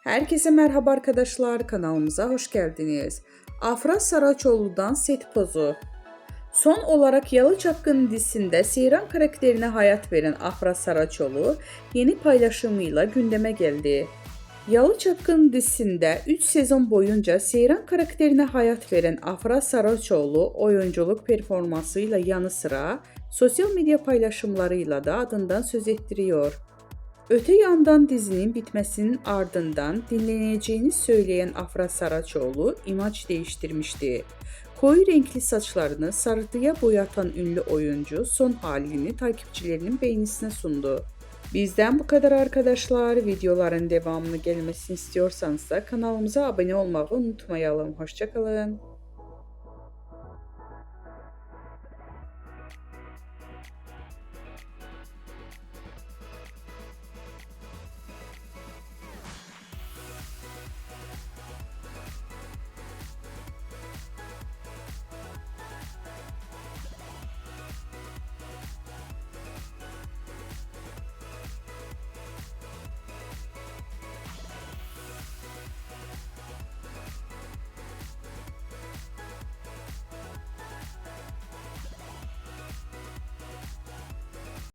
Herkese merhaba arkadaşlar, kanalımıza hoş geldiniz. Afra Saraçoğlu'dan set pozu. Son olarak Yalı Çapkını dizisinde Seyran karakterine hayat veren Afra Saraçoğlu yeni paylaşımıyla gündeme geldi. Yalı Çapkını dizisinde 3 sezon boyunca Seyran karakterine hayat veren Afra Saraçoğlu oyunculuk performansıyla yanı sıra sosyal medya paylaşımlarıyla da adından söz ettiriyor. Öte yandan dizinin bitmesinin ardından dinleneceğini söyleyen Afra Saraçoğlu imaj değiştirmişti. Koyu renkli saçlarını sarıya boyatan ünlü oyuncu son halini takipçilerinin beğenisine sundu. Bizden bu kadar arkadaşlar. Videoların devamını gelmesini istiyorsanız da kanalımıza abone olmayı unutmayalım. Hoşça kalın.